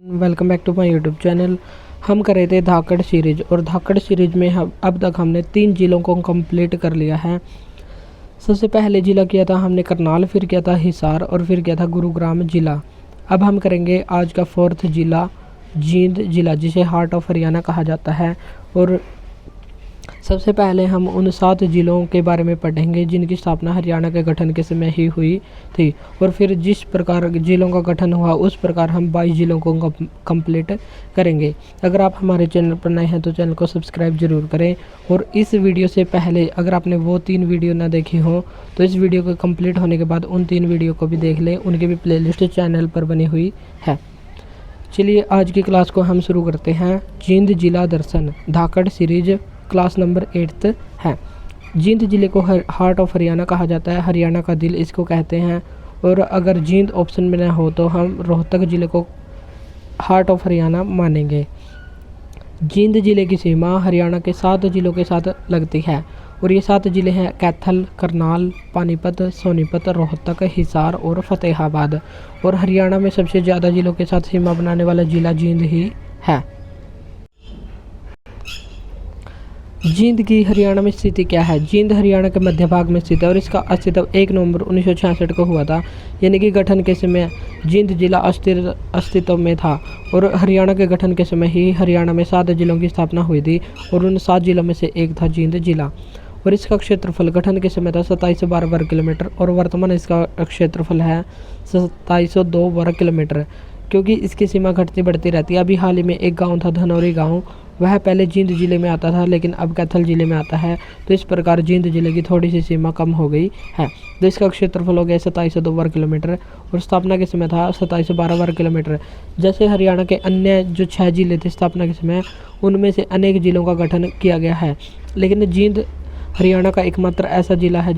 Welcome back to my YouTube channel. हम कर रहे थे धाकड़ सीरीज और धाकड़ सीरीज में हम अब तक हमने 3 जिलों को कंप्लीट कर लिया है। सबसे पहले ज़िला किया था हमने करनाल, फिर किया था हिसार और फिर किया था गुरुग्राम ज़िला। अब हम करेंगे आज का 4th ज़िला जींद ज़िला, जिसे हार्ट ऑफ हरियाणा कहा जाता है। और सबसे पहले हम उन 7 ज़िलों के बारे में पढ़ेंगे जिनकी स्थापना हरियाणा के गठन के समय ही हुई थी। और फिर जिस प्रकार ज़िलों का गठन हुआ उस प्रकार हम 22 ज़िलों को कंप्लीट करेंगे। अगर आप हमारे चैनल पर नए हैं तो चैनल को सब्सक्राइब ज़रूर करें। और इस वीडियो से पहले अगर आपने वो 3 वीडियो ना देखी हो तो इस वीडियो को कंप्लीट होने के बाद उन 3 वीडियो को भी देख लें, उनकी भी प्लेलिस्ट चैनल पर बनी हुई है। चलिए आज की क्लास को हम शुरू करते हैं। जींद जिला दर्शन धाकड़ सीरीज क्लास नंबर 8th है। जींद ज़िले को हार्ट ऑफ हरियाणा कहा जाता है, हरियाणा का दिल इसको कहते हैं। और अगर जींद ऑप्शन में ना हो तो हम रोहतक ज़िले को हार्ट ऑफ हरियाणा मानेंगे। जींद ज़िले की सीमा हरियाणा के 7 ज़िलों के साथ लगती है और ये 7 ज़िले हैं कैथल, करनाल, पानीपत, सोनीपत, रोहतक, हिसार और फतेहाबाद। और हरियाणा में सबसे ज़्यादा ज़िलों के साथ सीमा बनाने वाला ज़िला जींद ही है। जींद की हरियाणा में स्थिति क्या है? जींद हरियाणा के मध्य भाग में स्थित है और इसका अस्तित्व 1 नवंबर 1966 को हुआ था, यानी कि गठन के समय जींद जिला अस्तित्व में था। और हरियाणा के गठन के समय ही हरियाणा में 7 जिलों की स्थापना हुई थी और उन 7 जिलों में से एक था जींद जिला। और इसका क्षेत्रफल गठन के समय था 2712 वर्ग किलोमीटर और वर्तमान इसका क्षेत्रफल है 2702 वर्ग किलोमीटर, क्योंकि इसकी सीमा घटती बढ़ती रहती है। अभी हाल ही में एक गांव था धनौरी गांव, वह पहले जींद ज़िले में आता था लेकिन अब कैथल ज़िले में आता है। तो इस प्रकार जींद ज़िले की थोड़ी सी सीमा कम हो गई है। तो इसका क्षेत्रफल हो गया 2702 वर्ग किलोमीटर और स्थापना के समय था 2712 वर्ग किलोमीटर। जैसे हरियाणा के अन्य जो 6 ज़िले थे स्थापना के समय, उनमें से अनेक ज़िलों का गठन किया गया है, लेकिन जींद हरियाणा का एकमात्र ऐसा ज़िला है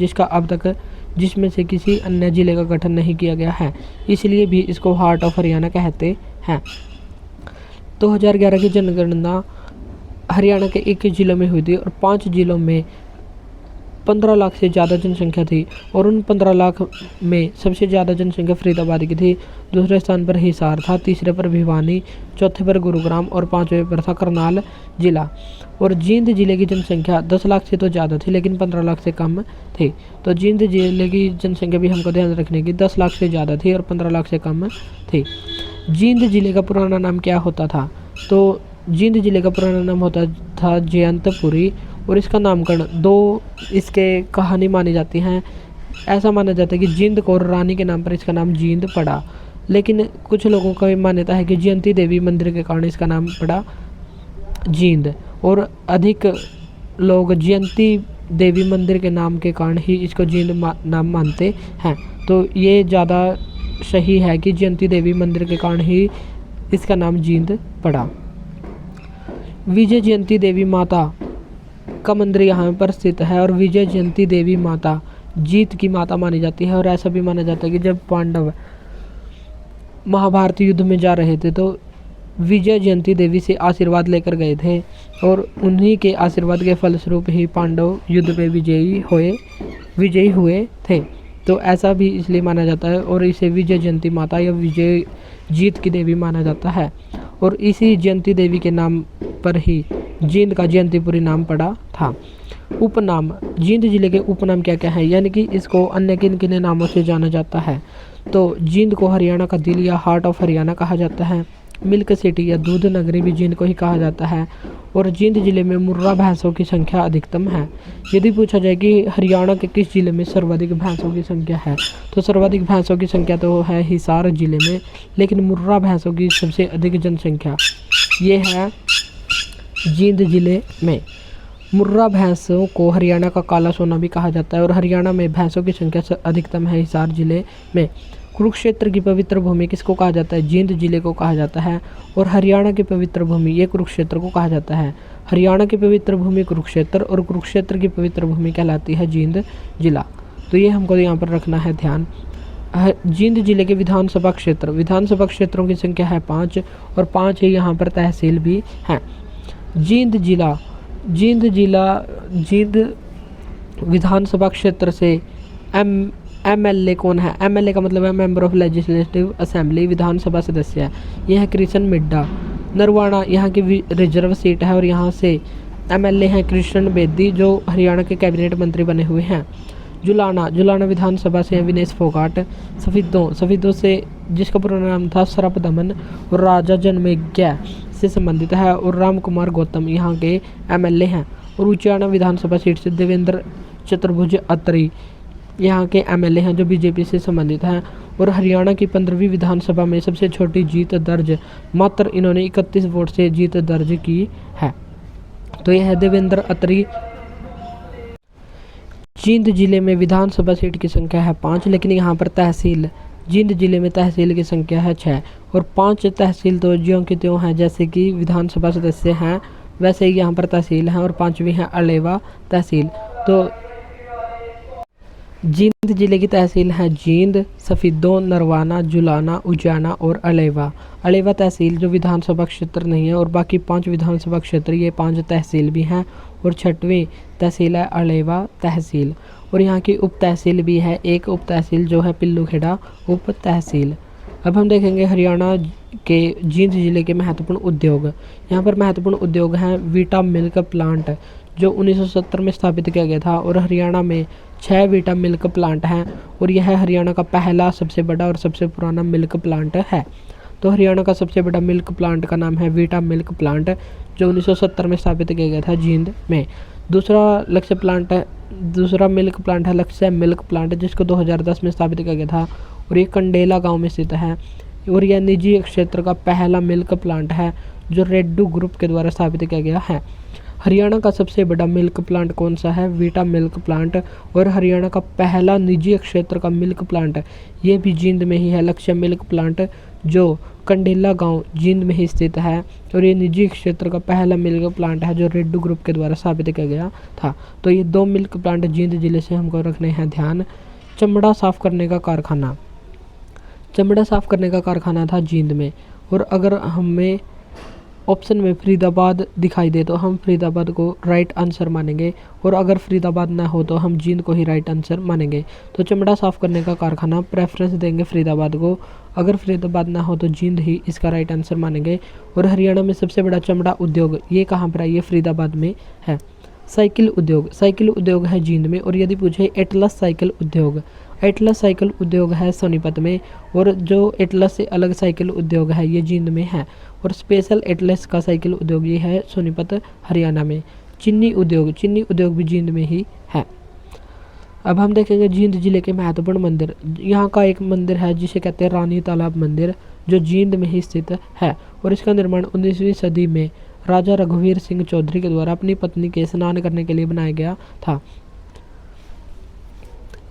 जिसमें से किसी अन्य ज़िले का गठन नहीं किया गया है, इसलिए भी इसको हार्ट ऑफ हरियाणा कहते हैं। 2011 की जनगणना हरियाणा के 21 ज़िलों में हुई थी और 5 ज़िलों में 15 लाख से ज़्यादा जनसंख्या थी। और उन 15 लाख में सबसे ज़्यादा जनसंख्या फरीदाबाद की थी, दूसरे स्थान पर हिसार था, तीसरे पर भिवानी, चौथे पर गुरुग्राम और 5वें पर था करनाल ज़िला। और जींद ज़िले की जनसंख्या 10 लाख से तो ज़्यादा थी लेकिन 15 लाख से कम थी। तो जींद ज़िले की जनसंख्या भी हमको ध्यान रखने की 10 लाख से ज़्यादा थी और 15 लाख से कम थी। जींद ज़िले का पुराना नाम क्या होता था? तो जींद ज़िले का पुराना नाम होता था जयंतपुरी और इसका नामकरण 2 इसके कहानी मानी जाती हैं। ऐसा माना जाता है कि जींद कौर रानी के नाम पर इसका नाम जींद पड़ा, लेकिन कुछ लोगों का मान्यता है कि जयंती देवी मंदिर के कारण इसका नाम पड़ा जींद। और अधिक लोग जयंती देवी मंदिर के नाम के कारण ही इसको जींद नाम मानते हैं। तो ये ज़्यादा सही है कि जयंती देवी मंदिर के कारण ही इसका नाम जींद पड़ा। विजय जयंती देवी माता का मंदिर यहाँ पर स्थित है और विजय जयंती देवी माता जीत की माता मानी जाती है। और ऐसा भी माना जाता है कि जब पांडव महाभारत युद्ध में जा रहे थे तो विजय जयंती देवी से आशीर्वाद लेकर गए थे और उन्हीं के आशीर्वाद के फलस्वरूप ही पांडव युद्ध में विजयी हुए थे। तो ऐसा भी इसलिए माना जाता है और इसे विजय जयंती माता या विजय जीत की देवी माना जाता है। और इसी जयंती देवी के नाम पर ही जींद का जयंतीपुरी नाम पड़ा था। उपनाम, जींद जिले के उपनाम क्या क्या है, यानी कि इसको अन्य किन किन नामों से जाना जाता है? तो जींद को हरियाणा का दिल या हार्ट ऑफ हरियाणा कहा जाता है। मिल्क सिटी या दूध नगरी भी जींद को ही कहा जाता है। और जींद जिले में मुर्रा भैंसों की संख्या अधिकतम है। यदि पूछा जाए कि हरियाणा के किस जिले में सर्वाधिक भैंसों की संख्या है, तो सर्वाधिक भैंसों की संख्या तो है हिसार जिले में, लेकिन मुर्रा भैंसों की सबसे अधिक जनसंख्या ये है जींद जिले में। मुर्रा भैंसों को हरियाणा का काला सोना भी कहा जाता है और हरियाणा में भैंसों की संख्या अधिकतम है हिसार जिले में। कुरुक्षेत्र की पवित्र भूमि किसको कहा जाता है? जींद जिले को कहा जाता है। और हरियाणा की पवित्र भूमि ये कुरुक्षेत्र को कहा जाता है। हरियाणा की पवित्र भूमि कुरुक्षेत्र और कुरुक्षेत्र की पवित्र भूमि कहलाती है जींद जिला। तो ये हमको यहाँ पर रखना है ध्यान। जींद जिले के विधानसभा क्षेत्रों की संख्या है 5 और 5 ही यहाँ पर तहसील भी हैं। जींद जींद विधानसभा क्षेत्र से एमएलए कौन है? एमएलए का मतलब है मेंबर ऑफ लेजिस्लेटिव असेंबली, विधानसभा सदस्य है। यह है कृष्ण मिड्डा। नरवाना यहाँ की रिजर्व सीट है और यहाँ से एमएलए हैं कृष्ण बेदी जो हरियाणा के कैबिनेट मंत्री बने हुए हैं। जुलाना, जुलाना विधानसभा से विनेश फोगाट। सफीदों, सफीदों से जिसका पूरा नाम था सरप दमन और राजा जनमेजय से संबंधित है और राम कुमार गौतम यहाँ के एमएलए हैं। और उचाना विधानसभा सीट से देवेंद्र चतुर्भुज अत्री यहाँ के एमएलए हैं जो बीजेपी से संबंधित हैं। और हरियाणा की 15वीं विधानसभा में सबसे छोटी जीत दर्ज, मात्र इन्होंने 31 वोट से जीत दर्ज की है। तो यह है देवेंद्र अत्री। जींद जिले में विधानसभा सीट की संख्या है 5, लेकिन यहाँ पर तहसील, जींद जिले में तहसील की संख्या है 6 और 5 तहसील तो ज्यों की त्यों हैं, जैसे कि विधानसभा सदस्य हैं वैसे ही यहाँ पर तहसील हैं और 5वीं है अलेवा तहसील। तो जींद जिले की तहसील हैं जींद, सफीदों, नरवाना, जुलाना, उचाना और अलेवा। अलेवा तहसील जो विधानसभा क्षेत्र नहीं है और बाकी 5 विधानसभा क्षेत्र, ये 5 तहसील भी हैं और 6वीं तहसील है अलेवा तहसील। और यहाँ की उप तहसील भी है, एक उप तहसील जो है पिल्लूखेड़ा उप तहसील। अब हम देखेंगे हरियाणा के जींद जिले के महत्वपूर्ण उद्योग। यहाँ पर महत्वपूर्ण उद्योग हैं वीटा मिल्क प्लांट जो 1970 में स्थापित किया गया था और हरियाणा में 6 वीटा मिल्क प्लांट हैं और यह हरियाणा का पहला, सबसे बड़ा और सबसे पुराना मिल्क प्लांट है। तो हरियाणा का सबसे बड़ा मिल्क प्लांट का नाम है वीटा मिल्क प्लांट जो 1970 में स्थापित किया गया था जींद में। दूसरा मिल्क प्लांट है लक्ष्य मिल्क प्लांट जिसको 2010 में स्थापित किया गया था और ये कंडेला गांव में स्थित है और यह निजी क्षेत्र का पहला मिल्क प्लांट है जो रेड्डू ग्रुप के द्वारा स्थापित किया गया है। हरियाणा का सबसे बड़ा मिल्क प्लांट कौन सा है? Vita milk plant. और हरियाणा का पहला निजी क्षेत्र का मिल्क प्लांट ये भी जींद में ही है, लक्ष्य मिल्क प्लांट जो कंडेला गांव जींद में ही स्थित है और ये निजी क्षेत्र का पहला मिल्क प्लांट है जो रेड्डू ग्रुप के द्वारा स्थापित किया गया था। तो ये 2 मिल्क प्लांट जींद जिले से हमको रखने हैं ध्यान। चमड़ा साफ करने का कारखाना, चमड़ा साफ करने का कारखाना था जींद में। और अगर हमें ऑप्शन में फरीदाबाद दिखाई दे तो हम फरीदाबाद को राइट आंसर मानेंगे और अगर फरीदाबाद ना हो तो हम जींद को ही राइट आंसर मानेंगे। तो चमड़ा साफ करने का कारखाना प्रेफरेंस देंगे फरीदाबाद को, अगर फरीदाबाद ना हो तो जींद ही इसका राइट आंसर मानेंगे। और हरियाणा में सबसे बड़ा चमड़ा उद्योग ये कहाँ पर है? ये फरीदाबाद में है। साइकिल उद्योग, साइकिल उद्योग है जींद में। और यदि पूछे एटलस साइकिल उद्योग, एटलस साइकिल उद्योग है सोनीपत में और जो एटलस से अलग साइकिल उद्योग है ये जींद में है। और स्पेशल एटलस का साइकिल उद्योग ये है सोनीपत हरियाणा में। चीनी उद्योग, चीनी उद्योग भी जींद में ही है। अब हम देखेंगे जींद जिले के महत्वपूर्ण मंदिर। यहाँ का एक मंदिर है जिसे कहते हैं रानी तालाब मंदिर जो जींद में ही स्थित है और इसका निर्माण 19वीं सदी में राजा रघुवीर सिंह चौधरी के द्वारा अपनी पत्नी के स्नान करने के लिए बनाया गया था।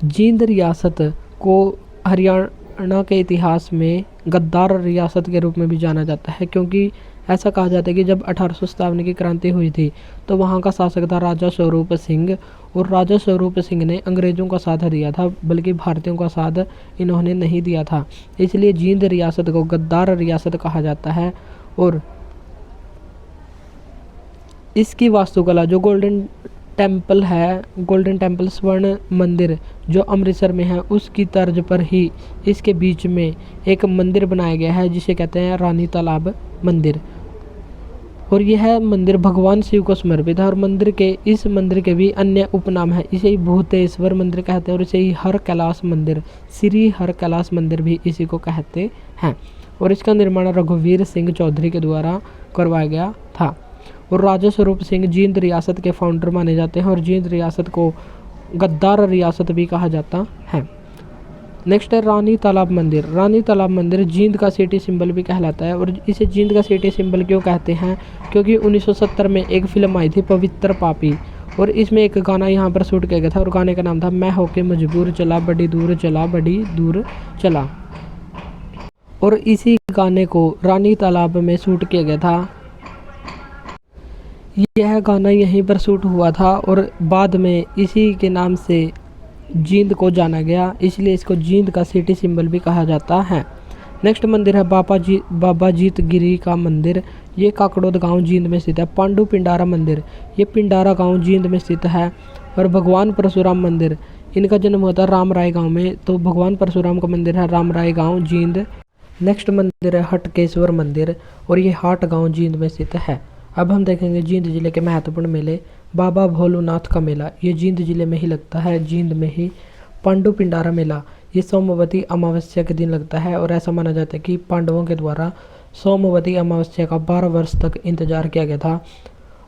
जींद रियासत को हरियाणा के इतिहास में गद्दार रियासत के रूप में भी जाना जाता है क्योंकि ऐसा कहा जाता है कि जब 1857 की क्रांति हुई थी तो वहाँ का शासक था राजा स्वरूप सिंह और राजा स्वरूप सिंह ने अंग्रेज़ों का साथ दिया था बल्कि भारतीयों का साथ इन्होंने नहीं दिया था, इसलिए जींद रियासत को गद्दार रियासत कहा जाता है। और इसकी वास्तुकला जो गोल्डन टेम्पल है, गोल्डन टेम्पल स्वर्ण मंदिर जो अमृतसर में है उसकी तर्ज पर ही इसके बीच में एक मंदिर बनाया गया है जिसे कहते हैं रानी तालाब मंदिर। और यह मंदिर भगवान शिव को समर्पित है और इस मंदिर के भी अन्य उपनाम है। इसे ही भूतेश्वर मंदिर कहते हैं और इसे ही हर कैलाश मंदिर, श्री हर कैलाश मंदिर भी इसी को कहते हैं। और इसका निर्माण रघुवीर सिंह चौधरी के द्वारा करवाया गया था। और राजा स्वरूप सिंह जींद रियासत के फाउंडर माने जाते हैं और जींद रियासत को गद्दार रियासत भी कहा जाता है। नेक्स्ट है रानी तालाब मंदिर। रानी तालाब मंदिर जींद का सिटी सिंबल भी कहलाता है और इसे जींद का सिटी सिंबल क्यों कहते हैं? क्योंकि 1970 में एक फिल्म आई थी पवित्र पापी और इसमें एक गाना यहाँ पर शूट किया गया था और गाने का नाम था मैं होके मजबूर चला बड़ी दूर चला बड़ी दूर चला। और इसी गाने को रानी तालाब में शूट किया गया था। यह गाना यहीं पर शूट हुआ था और बाद में इसी के नाम से जींद को जाना गया, इसलिए इसको जींद का सिटी सिंबल भी कहा जाता है। नेक्स्ट मंदिर है बाबा जीत गिरी का मंदिर। ये काकड़ोद गांव जींद में स्थित है। पांडु पिंडारा मंदिर, ये पिंडारा गांव जींद में स्थित है। और भगवान परशुराम मंदिर, इनका जन्म हुआ था रामराय गांव में। तो भगवान परशुराम का मंदिर है रामराय गांव जींद। नेक्स्ट मंदिर है हटकेश्वर मंदिर और ये हाट गांव जींद में स्थित है। अब हम देखेंगे जींद जिले के महत्वपूर्ण मेले। बाबा भोलूनाथ का मेला ये जींद जिले में ही लगता है, जींद में ही। पांडु पिंडारा मेला ये सोमवती अमावस्या के दिन लगता है और ऐसा माना जाता है कि पांडवों के द्वारा सोमवती अमावस्या का 12 वर्ष तक इंतजार किया गया था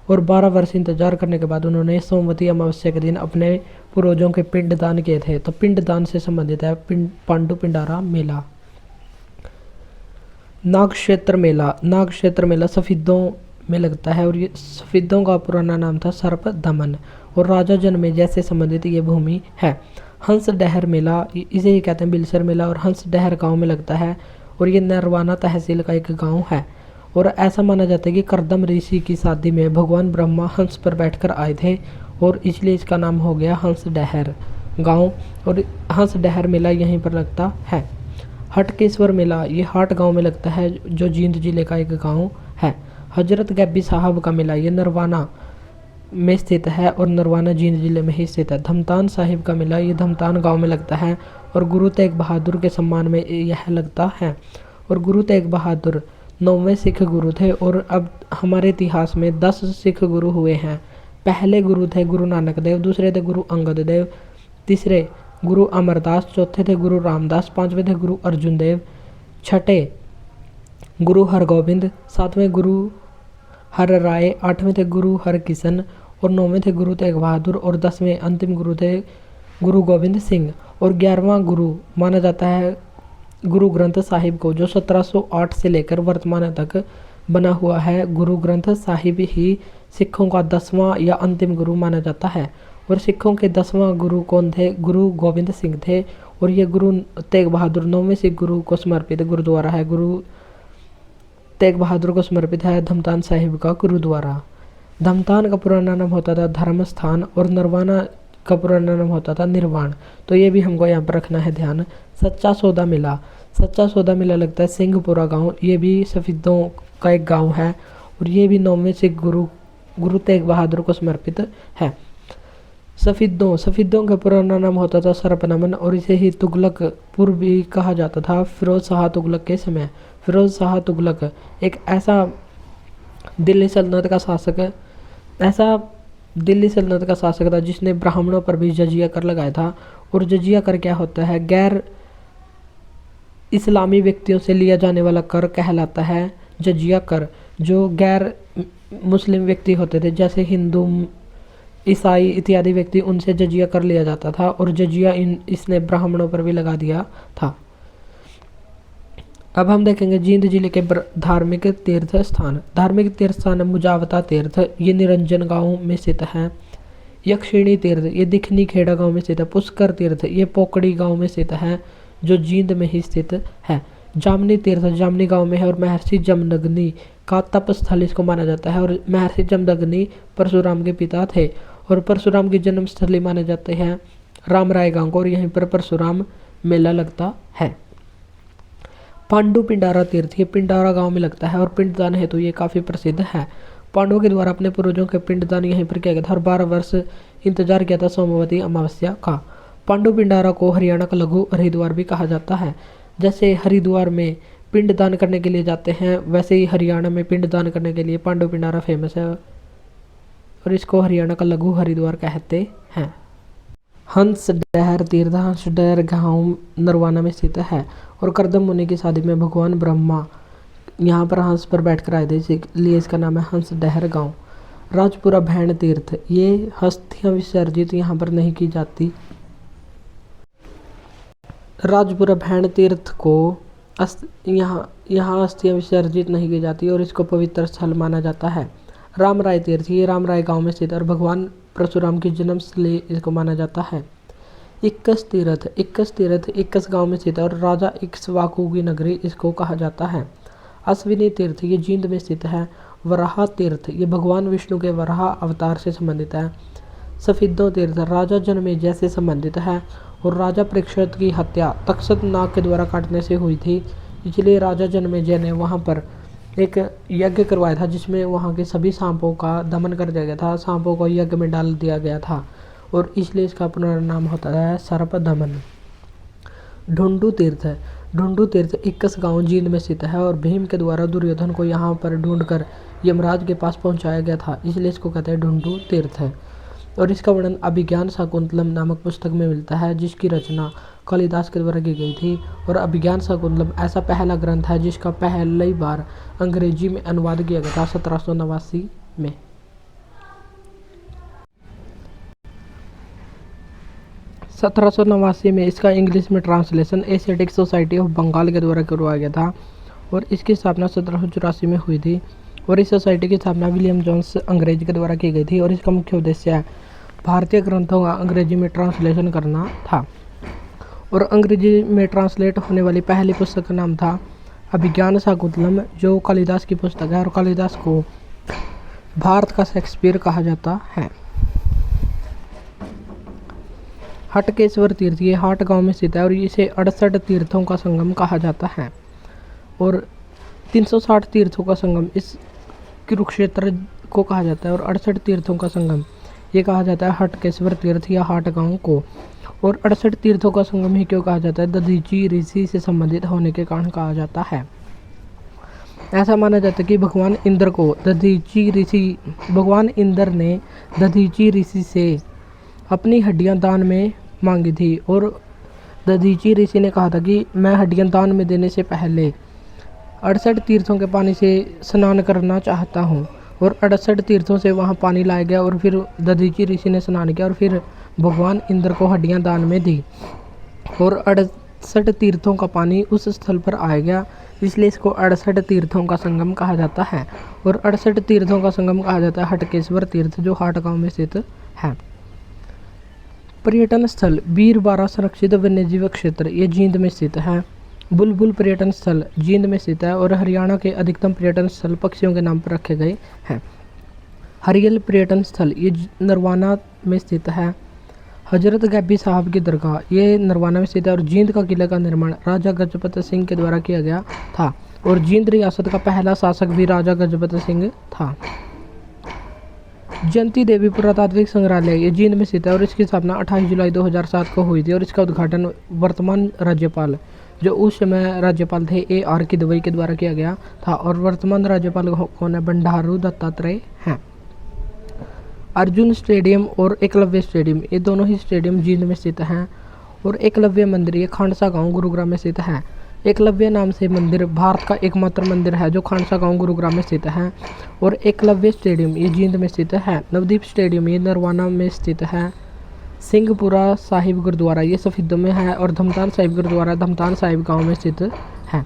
और 12 वर्ष इंतजार करने के बाद उन्होंने सोमवती अमावस्या के दिन अपने पूर्वजों के पिंड दान किए थे। तो पिंड दान से संबंधित है पांडु पिंडारा मेला। नागक्षेत्र मेला, नागक्षेत्र मेला सफेदों में लगता है और ये सफेदों का पुराना नाम था सर्प दमन और राजा जनमेजय से संबंधित ये भूमि है। हंस डहर मेला इसे ही कहते हैं बिलसर मेला और हंस डहर गांव में लगता है और ये नरवाना तहसील का एक गांव है और ऐसा माना जाता है कि करदम ऋषि की शादी में भगवान ब्रह्मा हंस पर बैठकर आए थे और इसलिए इसका नाम हो गया हंस डहर गांव और हंस डहर मेला यहीं पर लगता है। हटकेश्वर मेला ये हाट गांव में लगता है जो जींद जिले का एक गांव है। हजरत गैबी साहब का मेला ये नरवाना में स्थित है और नरवाना जींद जिले में ही स्थित है। धमतान साहिब का मेला ये धमतान गांव में लगता है और गुरु तेग बहादुर के सम्मान में यह लगता है और गुरु तेग बहादुर 9वें सिख गुरु थे और अब हमारे इतिहास में 10 सिख गुरु हुए हैं। पहले गुरु थे गुरु नानक देव, दूसरे थे गुरु अंगद देव, तीसरे गुरु अमरदास, चौथे थे गुरु रामदास, पांचवें थे गुरु अर्जुन देव, छठे गुरु हरगोबिंद, सातवें गुरु हर राय, आठवें थे गुरु हरकिशन और नौवें थे गुरु तेग बहादुर और 10वें अंतिम गुरु थे गुरु गोविंद सिंह और 11वां गुरु माना जाता है गुरु ग्रंथ साहिब को जो 1708 से लेकर वर्तमान तक बना हुआ है। गुरु ग्रंथ साहिब ही सिखों का 10वां या अंतिम गुरु माना जाता है और सिखों के 10वां गुरु कौन थे? गुरु गोविंद सिंह थे और ये गुरु तेग बहादुर 9वें सिख गुरु को समर्पित गुरुद्वारा है। गुरु तेग बहादुर को समर्पित है धमतान साहिब का गुरुद्वारा। धमतान का पुराना नाम होता था धर्म स्थान और नरवाना का पुराना नाम होता था निर्वाण। तो ये भी हमको यहाँ पर रखना है ध्यान। सच्चा सौदा मेला, सच्चा सौदा मेला लगता है सिंहपुरा गांव, ये भी सफेदों का एक गांव है और ये भी 9वें सिख गुरु तेग बहादुर को समर्पित है। सफेदों का पुराना नाम होता था सरपनमन और इसे ही तुगलकपुर भी कहा जाता था फिरोज शाह तुगलक के समय। फिरोज शाह तुगलक एक ऐसा दिल्ली सल्तनत का शासक था जिसने ब्राह्मणों पर भी जजिया कर लगाया था और जजिया कर क्या होता है? गैर इस्लामी व्यक्तियों से लिया जाने वाला कर कहलाता है जजिया कर। जो गैर मुस्लिम व्यक्ति होते थे जैसे हिंदू, ईसाई इत्यादि व्यक्ति, उनसे जजिया कर लिया जाता था और जजिया इसने ब्राह्मणों पर भी लगा दिया था। अब हम देखेंगे जींद जिले के धार्मिक तीर्थ स्थान। धार्मिक तीर्थ स्थान मुजावता तीर्थ ये निरंजन गांव में स्थित है। यक्षिणी तीर्थ ये दिखनी खेड़ा गांव में स्थित है। पुष्कर तीर्थ ये पोकड़ी गांव में स्थित है जो जींद में ही स्थित है। जामनी तीर्थ जामनी गांव में है और महर्षि जमदग्नि का तप स्थल इसको माना जाता है और महर्षि जमदग्नि परशुराम के पिता थे और परशुराम की जन्मस्थली माने जाते हैं रामराय गांव को और यहीं पर परशुराम मेला लगता है। पांडु पिंडारा तीर्थ ये पिंडारा गांव में लगता है और पिंडदान हेतु ये काफ़ी प्रसिद्ध है। पांडवों के द्वारा अपने पूर्वजों के पिंडदान यहीं पर किया गया था और 12 वर्ष इंतजार किया था सोमवती अमावस्या का। पांडु पिंडारा को हरियाणा का लघु हरिद्वार भी कहा जाता है। जैसे हरिद्वार में पिंडदान करने के लिए जाते हैं वैसे ही हरियाणा में पिंडदान करने के लिए पांडु पिंडारा फेमस है और इसको हरियाणा का लघु हरिद्वार कहते हैं। हंस डहर तीर्थ हंस डहर गांव नरवाना में स्थित है और करदम मुनि की शादी में भगवान ब्रह्मा यहाँ पर हंस पर बैठकर आए थे इसलिए इसका नाम है हंस डहर गांव। राजपुरा भैण तीर्थ ये हस्तियां विसर्जित यहाँ पर नहीं की जाती। राजपुरा भैण तीर्थ को यहाँ अस्थियां विसर्जित नहीं की जाती और इसको पवित्र स्थल माना जाता है। रामराय तीर्थ ये रामराय गांव में स्थित और भगवान परशुराम की जन्मस्थली इसको माना जाता है। इक्कस तीर्थ इक्कस गांव में स्थित है और राजा इक्ष्वाकु की नगरी इसको कहा जाता है। अश्विनी तीर्थ ये जींद में स्थित है। वराह तीर्थ ये भगवान विष्णु के वराह अवतार से संबंधित है। सफेदों तीर्थ राजा जनमेजय से संबंधित है और राजा परीक्षित की हत्या तक्षक नाग के द्वारा काटने से हुई थी इसलिए राजा जनमेजय ने वहाँ पर एक यज्ञ करवाया था जिसमें वहाँ के सभी सांपों का दमन कर दिया गया था। सांपों को यज्ञ में डाल दिया गया था और इसलिए इसका पूरा नाम होता है सर्पदमन। ढूंढू तीर्थ है। ढूंढू तीर्थ इक्कस गांव जींद में स्थित है और भीम के द्वारा दुर्योधन को यहाँ पर ढूंढकर यमराज के पास पहुँचाया गया था, इसलिए इसको कहते हैं ढूंढू तीर्थ है। और इसका वर्णन अभिज्ञान शाकुंतलम नामक पुस्तक में मिलता है, जिसकी रचना कालिदास के द्वारा की गई थी। और अभिज्ञान शाकुंतलम ऐसा पहला ग्रंथ है जिसका पहली बार अंग्रेजी में अनुवाद किया गया था 1789 में। में इसका इंग्लिश में translation Asiatic Society of Bengal के द्वारा करवाया गया था और इसकी स्थापना 1784 में हुई थी। और इस सोसाइटी की स्थापना विलियम जोन्स अंग्रेज के द्वारा की गई थी और इसका मुख्य उद्देश्य है भारतीय ग्रंथों का अंग्रेजी में ट्रांसलेशन करना था। और अंग्रेजी में ट्रांसलेट होने वाली पहली पुस्तक का नाम था अभिज्ञान शाकुंतलम, जो कालिदास की पुस्तक है और कालिदास को भारत का शेक्सपियर कहा जाता है। हटकेश्वर तीर्थ ये हाट गांव में स्थित है और इसे 68 तीर्थों का संगम कहा जाता है और 360 तीर्थों का संगम इस कुरुक्षेत्र को कहा जाता है और 68 तीर्थों का संगम ये कहा जाता है हटकेश्वर तीर्थ या हाट गांव को। और 68 तीर्थों का संगम ही क्यों कहा जाता है? दधीची ऋषि से संबंधित होने के कारण कहा जाता है। ऐसा माना जाता है कि भगवान इंद्र ने दधीची ऋषि से अपनी हड्डियां दान में मांगी थी और दधीची ऋषि ने कहा था कि मैं हड्डियां दान में देने से पहले 68 तीर्थों के पानी से स्नान करना चाहता हूँ। और 68 तीर्थों से वहाँ पानी लाया गया और फिर दधीची ऋषि ने स्नान किया और फिर भगवान इंद्र को हड्डियां दान में दी और 68 तीर्थों का पानी उस स्थल पर आ गया, इसलिए इसको 68 तीर्थों का संगम कहा जाता है। और 68 तीर्थों का संगम कहा जाता है हटकेश्वर तीर्थ, जो हाट गांव में स्थित है। पर्यटन स्थल बीरबारा संरक्षित वन्यजीव क्षेत्र ये जींद में स्थित है। बुलबुल पर्यटन स्थल जींद में स्थित है और हरियाणा के अधिकतम पर्यटन स्थल पक्षियों के नाम पर रखे गए हैं। हरियल पर्यटन स्थल ये नरवाना में स्थित है। हजरत गैबी साहब की दरगाह ये नरवाना में स्थित है और जींद का किले का निर्माण राजा गजपत सिंह के द्वारा किया गया था और जींद रियासत का पहला शासक भी राजा गजपत सिंह था। जयंती देवी पुरातात्विक संग्रहालय ये जींद में स्थित है और इसकी स्थापना 28 जुलाई 2007 को हुई थी और इसका उद्घाटन वर्तमान राज्यपाल जो उस समय राज्यपाल थे AR की दवाई के द्वारा किया गया था और वर्तमान राज्यपाल कौन है? बंडारू दत्तात्रेय हैं। अर्जुन स्टेडियम और एकलव्य स्टेडियम ये दोनों ही स्टेडियम जींद में स्थित हैं और एकलव्य मंदिर ये खांडसा गांव गुरुग्राम में स्थित है। एकलव्य नाम से मंदिर भारत का एकमात्र मंदिर है जो खांडसा गांव गुरुग्राम में स्थित है। और एकलव्य स्टेडियम ये जींद में स्थित है। नवदीप स्टेडियम ये नरवाना में स्थित है। सिंहपुरा साहिब गुरुद्वारा ये सफीदों में है और धमतान साहिब गुरुद्वारा धमतान साहिब गांव में स्थित है।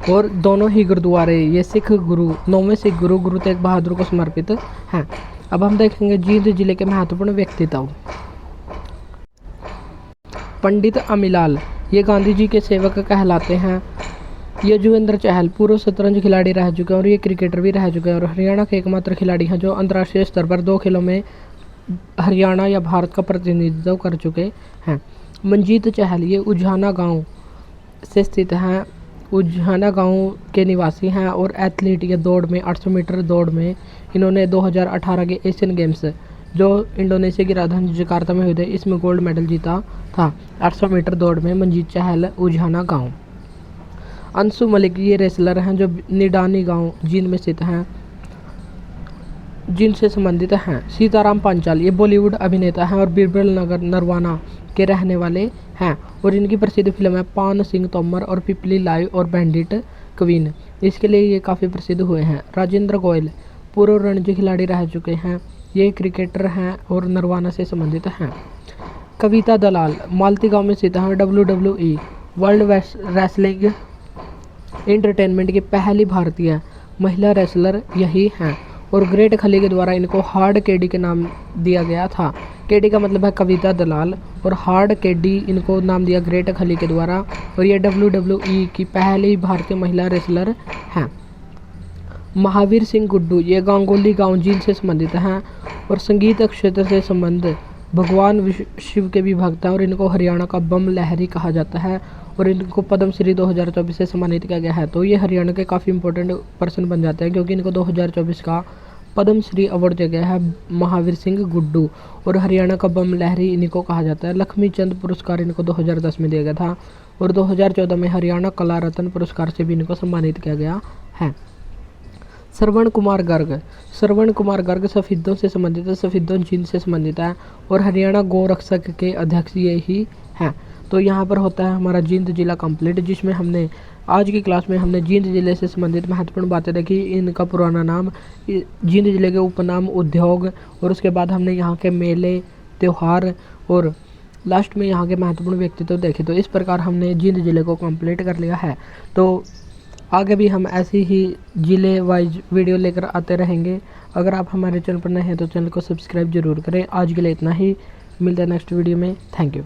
और दोनों ही गुरुद्वारे ये सिख गुरु 9वें सिख गुरु गुरु तेग बहादुर को समर्पित हैं। अब हम देखेंगे जींद जिले के महत्वपूर्ण व्यक्तित्व। पंडित अमीलाल ये गांधी जी के सेवक कहलाते हैं। युजवेंद्र चहल पूर्व शतरंज खिलाड़ी रह चुके हैं और ये क्रिकेटर भी रह चुके हैं और हरियाणा के एकमात्र खिलाड़ी हैं जो अंतर्राष्ट्रीय स्तर पर 2 खेलों में हरियाणा या भारत का प्रतिनिधित्व कर चुके हैं। मंजीत चहल ये उझाना गांव से स्थित हैं। उझाना गांव के निवासी हैं और एथलीट या दौड़ में 800 मीटर दौड़ में इन्होंने 2018 के एशियन गेम्स जो इंडोनेशिया की राजधानी जकार्ता में हुए थे इसमें गोल्ड मेडल जीता था। 800 मीटर दौड़ में मंजीत चहल उझाना गांव। अंशु मलिक ये रेसलर हैं जो निडानी गांव जींद में स्थित हैं जिनसे संबंधित हैं। सीताराम पांचाल ये बॉलीवुड अभिनेता हैं और बिरबल नगर नरवाना के रहने वाले हैं और इनकी प्रसिद्ध फिल्म है पान सिंह तोमर और पिपली लाइव और बैंडिट क्वीन, इसके लिए ये काफ़ी प्रसिद्ध हुए हैं। राजेंद्र गोयल पूर्व रणजी खिलाड़ी रह चुके हैं, ये क्रिकेटर हैं और नरवाना से संबंधित हैं। कविता दलाल मालती गांव में स्थित हैं। WWE वर्ल्ड रेसलिंग एंटरटेनमेंट की पहली भारतीय महिला रेसलर यही हैं और ग्रेट खली के द्वारा इनको हार्ड केडी के नाम दिया गया था। केडी का मतलब है कविता दलाल और हार्ड केडी इनको नाम दिया ग्रेट खली के द्वारा और ये WWE की पहली भारतीय महिला रेसलर हैं। महावीर सिंह गुड्डू ये गांगोली गांव जींद से संबंधित हैं और संगीत क्षेत्र से संबंध भगवान शिव के भी भक्त हैं और इनको हरियाणा का बम लहरी कहा जाता है और इनको पद्म श्री 2024 से सम्मानित किया गया है। तो ये हरियाणा के काफ़ी इंपॉर्टेंट पर्सन बन जाते हैं क्योंकि इनको 2024 का पद्म श्री अवार्ड दिया गया है महावीर सिंह गुड्डू। और हरियाणा का बम लहरी इन्हीं को कहा जाता है। लक्ष्मी चंद पुरस्कार इनको 2010 में दिया गया था और 2014 में हरियाणा कला रत्न पुरस्कार से भी इनको सम्मानित किया गया है। श्रवण कुमार गर्ग, श्रवण कुमार गर्ग सफेदों से संबंधित है, सफेदों जींद से संबंधित है और हरियाणा गौ रक्षक के अध्यक्ष ये ही हैं। तो यहाँ पर होता है हमारा जींद जिला कंप्लीट, जिसमें हमने आज की क्लास में हमने जींद जिले से संबंधित महत्वपूर्ण बातें देखी। इनका पुराना नाम, जींद जिले के उपनाम, उद्योग, और उसके बाद हमने यहाँ के मेले, त्योहार और लास्ट में यहाँ के महत्वपूर्ण व्यक्तित्व देखे। तो इस प्रकार हमने जींद जिले को कंप्लीट कर लिया है। तो आगे भी हम ऐसी ही जिले वाइज वीडियो लेकर आते रहेंगे। अगर आप हमारे चैनल पर नए हैं तो चैनल को सब्सक्राइब जरूर करें। आज के लिए इतना ही, मिलते हैं नेक्स्ट वीडियो में। Thank you.